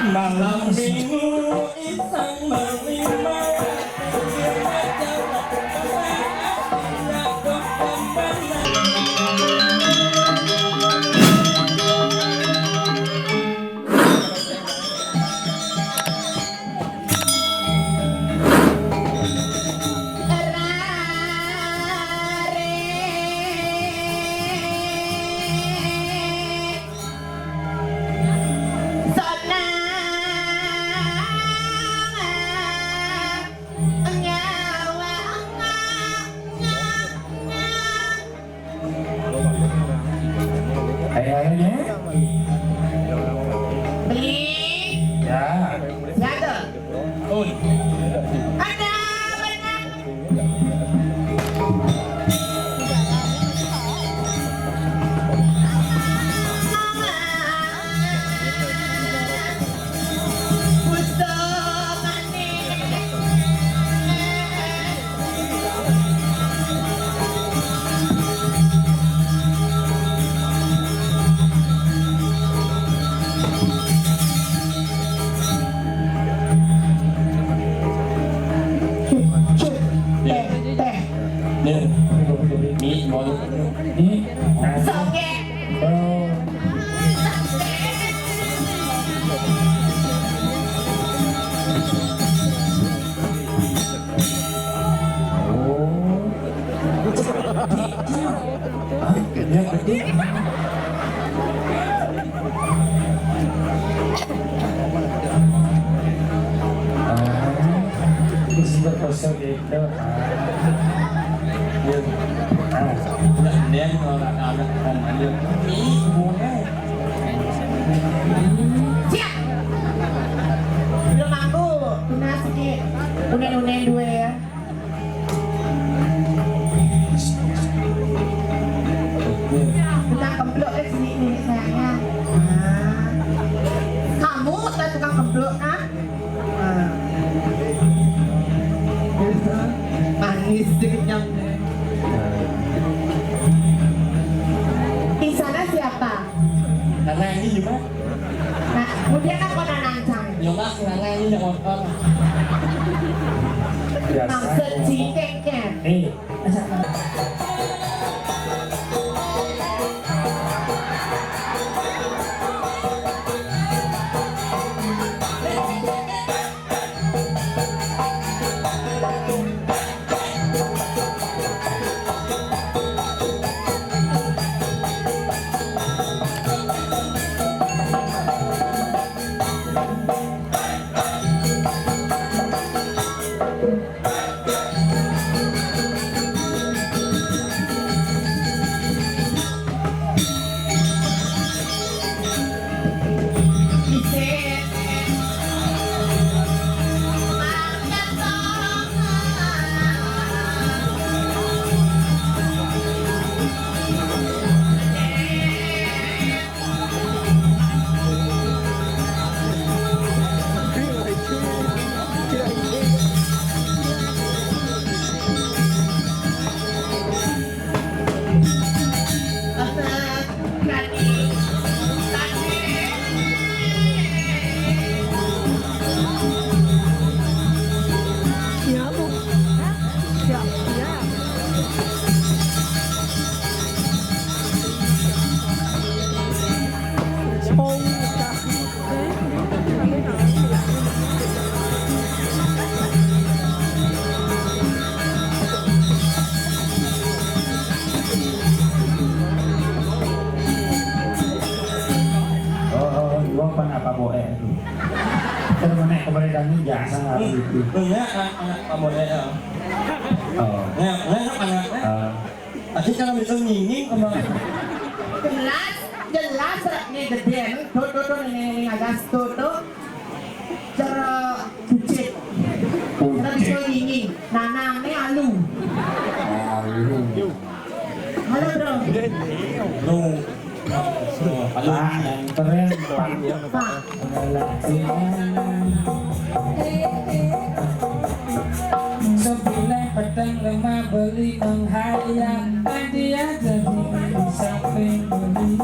Malam minggu iseng berlima Biar aja tak Tidak kok sebilah pedang lemah beli menghayat dia jadi samping beli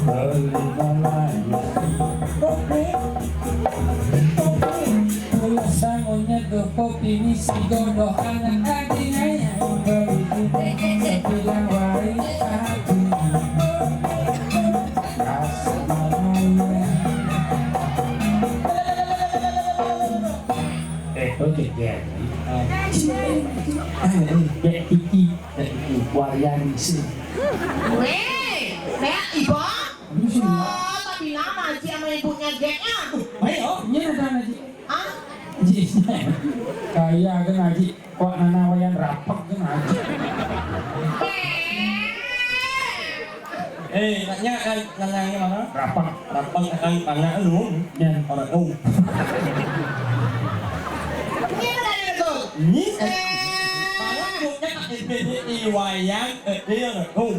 aduh beli mulai kopi pulas sangonya ke kopi misi godohan adina yang beli bilang wae hati oke ya kayak iki varian sih Nek, Ibu. Oh, tadi lama sih sama ibunya Geknya. ayo nyana aja Ah? kayak kan aja kok nana wayan rapak kan aja Naknya kan nangangnya mana? rapak Rapang kan tanya lu. yan Orang oh. Ini ada itu. Ini malah punya ini wayang dia oh.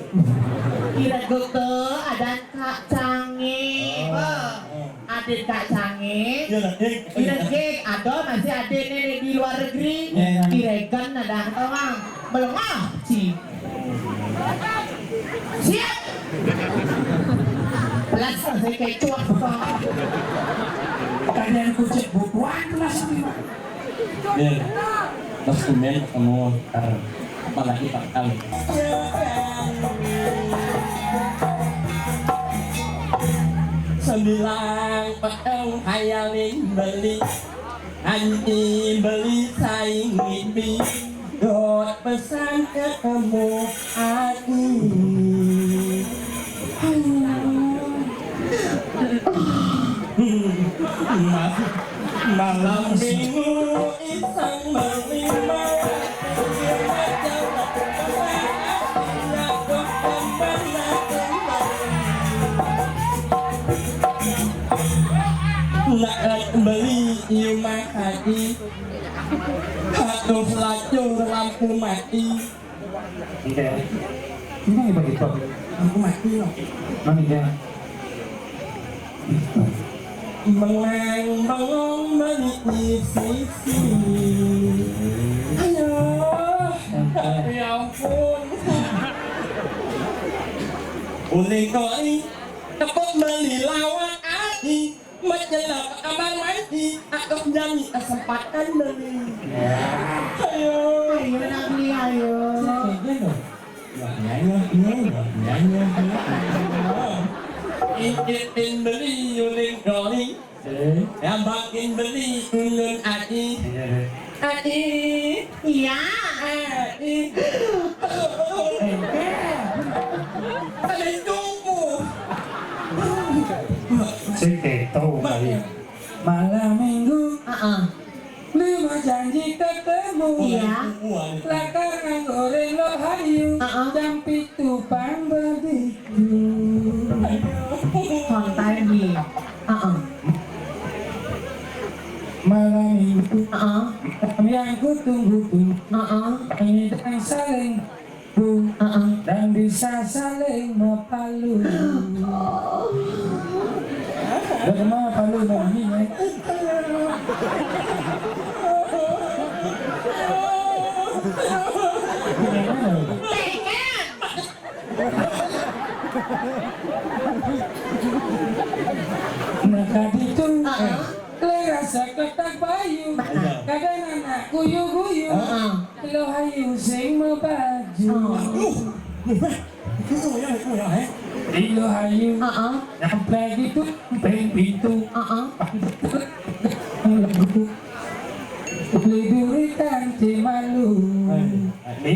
Kira gitu ada Kak Canggih. Adik Kak Canggih. Dia Kira gig, ada masih adik nenek di luar negeri. Kira kan ada orang belum sih. Siap. Pelan saya kayak cuak kalian kucing bubuan kelas lima Dia dokumen ketemu apalagi tak kali. Sembilan petang hayalin beli anti beli saing mimpi dot pesan ketemu hati malam minggu iseng berlima nak beli rumah hati harus lacur lampu mati ini begitu lampu mati loh mami dia bengong beli sisi ayo ya ampun boleh koi dapat beli lawan hati menjelang kamar mandi aku nyanyi kesempatan beli ayo Ayo nak beli ayo. nyanyi Ikin beli uling roli yang makin beli ulun adi adi Iya. adi ada tunggu seketo kali malam minggu lima janji ketemu Iya. lakangan goreng lo hayu jam pitu pambediku Kontai di. malam minggu yang ku tunggu-tunggu ini dan saling dan bisa saling mepalu dan mepalu namanya Nah itu rasa ketak bayu kadang anak guyu-guyu lo hayu sing mebaju lo hayu nyampe gitu peng pintu lidurikan cimalu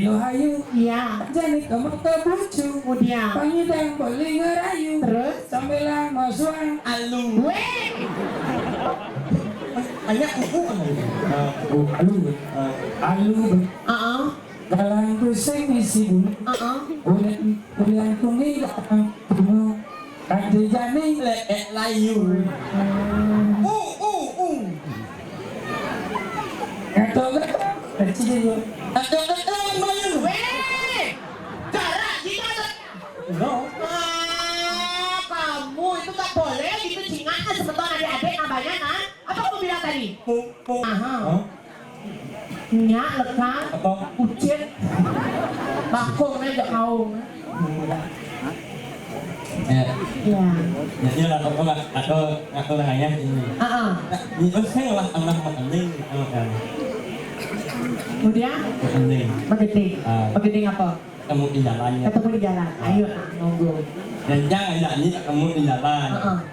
lo hayu Iya. jadi kamu kebucu Kemudian. pangidang beli ngerayu Terus? sambil lama suang alu Weh. banyak buku alu galang pusing isi bulu ulen kungi kamu kanji jani leek layu ngato kecil yo ada layu Weh. Jarak gitu ada. no Kamu itu gak boleh gitu cingatnya sebetulnya adik-adik namanya kan? Apa kamu bilang tadi? Aha. Nyak lekang, apa ucit, bakung aja kau. Ya. Iya. Ya dia lah kok atau lahanya ini. Ini saya lah anak penting kan. Kemudian Penting. marketing. Marketing apa? Kamu di jalannya. Ketemu di jalan. Ayo nunggu. Dan jangan ada ini kamu di jalan.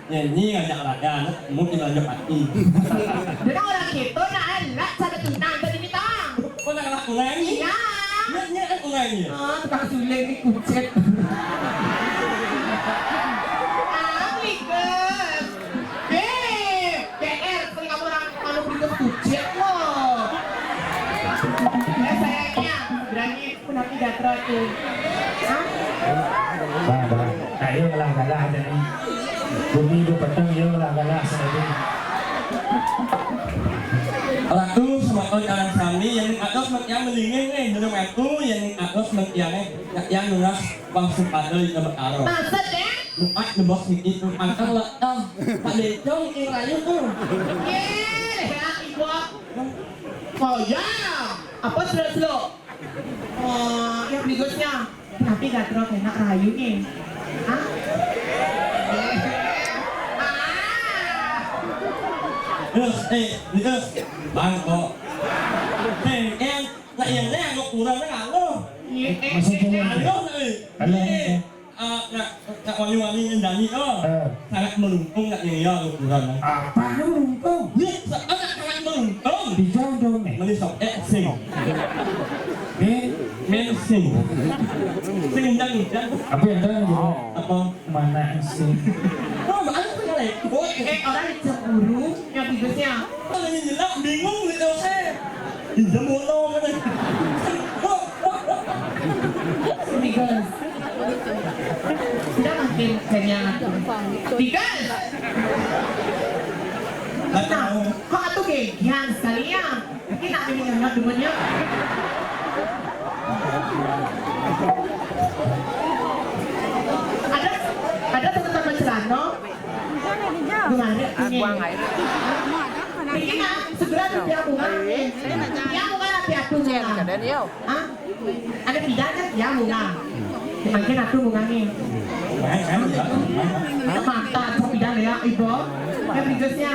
Ya ini ngajak rakyat, kamu di lanjut hati. Dia orang gitu nah enak cara tunang tadi mitang. Kau nak nak ulangi? Iya. Nya kan ulangi. Tukang suling ni kucet. Amlikus. PR sering kamu orang kalau berikan kucet loh. Sayangnya berani pun aku jatuh itu. Ayo lah kalah jadi bumi itu petang yo lah kalah saya. Orang tu sama orang kami yang atas yang melingin dalam aku yang atas yang nulis bangsa pada di tempat karo. Maksud deh? Lupa nebak itu angkat lah. Tak lecong yang lain tu. Ya, ibu. Oh ya, apa slow? Oh, yang berikutnya. Tapi gak terlalu enak rayu nih. Hah? Terus, bangko. Em, lại yang này nó củ ra nó ngáo đâu. Nak wangi-wangi ndani oh. Sangat melungkung nak yang ya củ ra. Apa lu melungkung? Ni sangat melungkung. Dijauh dong nih. Melisok sing. Men sing. Sing undang-undang. Apa yang dah gitu? Apa Mana sih? Oh, mana tu yang lain? Orang cemburu yang berikutnya. Kalau yang jelas bingung gitu saya. Dia mau lo kan. Tigas. Sudah makin kenyang. Tigas. Nah, kok atuh gegian sekali ya? Kita ini yang demennya. Ada teman-teman celana. Gimana ini? Bikin segera biar bunga. Ya bunga biar bunga. Ah, ada pidana ya bunga. Makin aku bunganya. Mata aku pidana ya ibu. Ya berikutnya.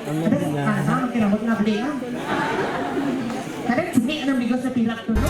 Ada karena makin rambut nggak beli kan? Kadang cumi enam berikutnya pilak dulu.